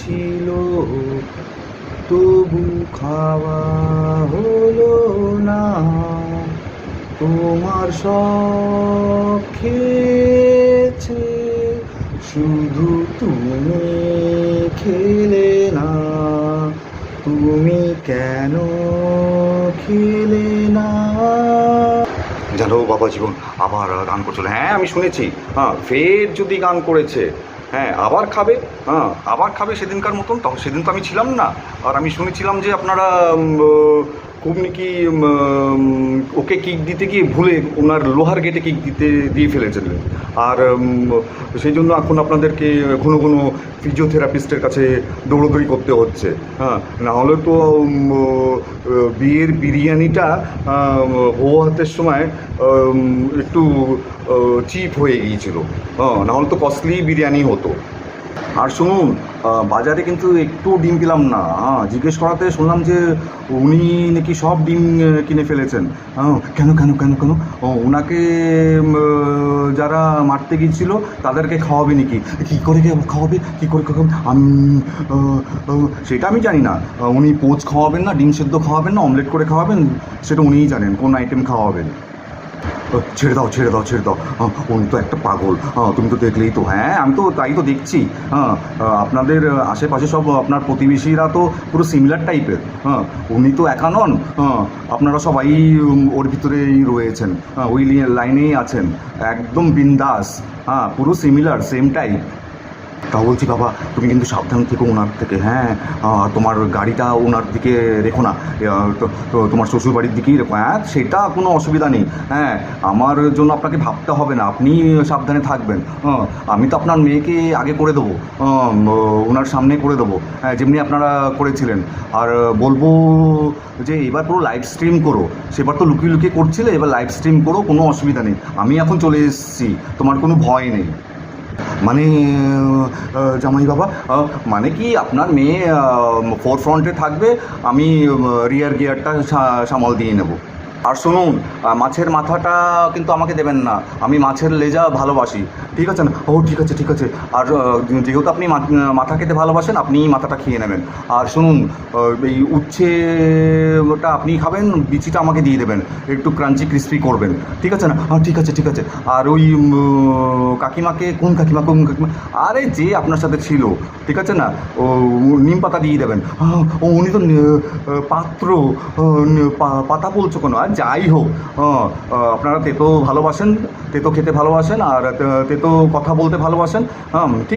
ছিল, তবু খাওয়া হলো না। তোমার সব খেয়েছে, শুধু তুমি খেলে না। তুমি কেন খেলে না? জানো বাবা জীবন আবার গান করছিল। হ্যাঁ আমি শুনেছি, হ্যাঁ ফের যদি গান করেছে, হ্যাঁ আবার খাবে, হ্যাঁ আবার খাবে সেদিনকার মতন। তখন সেদিন তো আমি ছিলাম না। আর আমি শুনেছিলাম যে আপনারা খুব নাকি ওকে কিক দিতে গিয়ে ভুলে ওনার লোহার গেটে কিক দিয়ে ফেলেছিলেন। আর সেই জন্য এখন আপনাদেরকে কোনো কোনো ফিজিওথেরাপিস্টের কাছে দৌড়দৌড়ি করতে হচ্ছে। হ্যাঁ নাহলে তো বিয়ের বিরিয়ানিটা বউ হাতের সময় একটু চিপ হয়ে গিয়েছিল। হ্যাঁ নাহলে তো কস্টলি বিরিয়ানি হতো। আর শুনুন, বাজারে কিন্তু একটু ডিম পেলাম না। হ্যাঁ জিজ্ঞেস করাতে শুনলাম যে উনি নাকি সব ডিম কিনে ফেলেছেন। হ্যাঁ কেন কেন কেন কেন ওনাকে যারা মারতে গিয়েছিল তাদেরকে খাওয়াবে নাকি? কী করে খাওয়াবে, কী করে খাওয়াবে সেটা আমি জানি না। উনি পোচ খাওয়াবেন না, ডিম সেদ্ধ খাওয়াবেন না, অমলেট করে খাওয়াবেন, সেটা উনিই জানেন কোন আইটেম খাওয়াবেন। ছেড়ে দাও ছেড়ে দাও ছেড়ে দাও, উনি তো একটা পাগল। তুমি তো দেখলেই তো। হ্যাঁ আমি তো তাই তো দেখছি। হ্যাঁ আপনাদের আশেপাশে সব আপনার প্রতিবেশীরা তো পুরো সিমিলার টাইপের। হ্যাঁ উনি তো একা নন। হ্যাঁ আপনারা সবাই ওর ভিতরেই রয়েছেন, ওই লাইনেই আছেন, একদম বিন্দাস। হ্যাঁ পুরো সিমিলার, সেম টাইপ। তাও বলছি বাবা তুমি কিন্তু সাবধান থেকো ওনার থেকে। হ্যাঁ তোমার গাড়িটা ওনার দিকে রেখো না, তো তোমার শ্বশুর বাড়ির দিকেই রেখো। হ্যাঁ সেটা কোনো অসুবিধা নেই। হ্যাঁ আমার জন্য আপনাকে ভাবতে হবে না, আপনি সাবধানে থাকবেন। আমি তো আপনার মেয়েকে আগে করে দেবো, ওনার সামনে করে দেবো, হ্যাঁ যেমনি আপনারা করেছিলেন। আর বলবো যে এবার পুরো লাইভ স্ট্রিম করো। সেবার তো লুকিয়ে লুকিয়ে করছিলে, এবার লাইভ স্ট্রিম করো, কোনো অসুবিধা নেই। আমি এখন চলে এসেছি, তোমার কোনো ভয় নেই। মানে জামাই বাবা, মানে কি আপনার মেয়ে ফোর ফ্রন্টে থাকবে, আমি রিয়ার গিয়ারটা সামাল দিয়ে নেব। আর শুনুন, মাছের মাথাটা কিন্তু আমাকে দেবেন না, আমি মাছের লেজা ভালোবাসি, ঠিক আছে না? ও ঠিক আছে ঠিক আছে। আর যেহেতু আপনি মাথা খেতে ভালোবাসেন, আপনি মাথাটা খেয়ে নেবেন। আর শুনুন, এই উচ্ছেটা আপনি খাবেন, বিচিটা আমাকে দিয়ে দেবেন, একটু ক্রাঞ্চি ক্রিস্পি করবেন, ঠিক আছে না? হ্যাঁ ঠিক আছে ঠিক আছে। আর ওই কাকিমাকে, কোন কাকিমা কোন কাকিমা, আরে যে আপনার সাথে ছিল, ঠিক আছে না, ও নিম পাতা দিয়ে দেবেন। ও উনি তো পাত্র, পাতা বলছো কোনো? আর যাই হোক, আপনারা তেতো ভালোবাসেন, তেতো খেতে ভালোবাসেন, আর তেতো কথা বলতে ভালোবাসেন। হ্যাঁ ঠিক।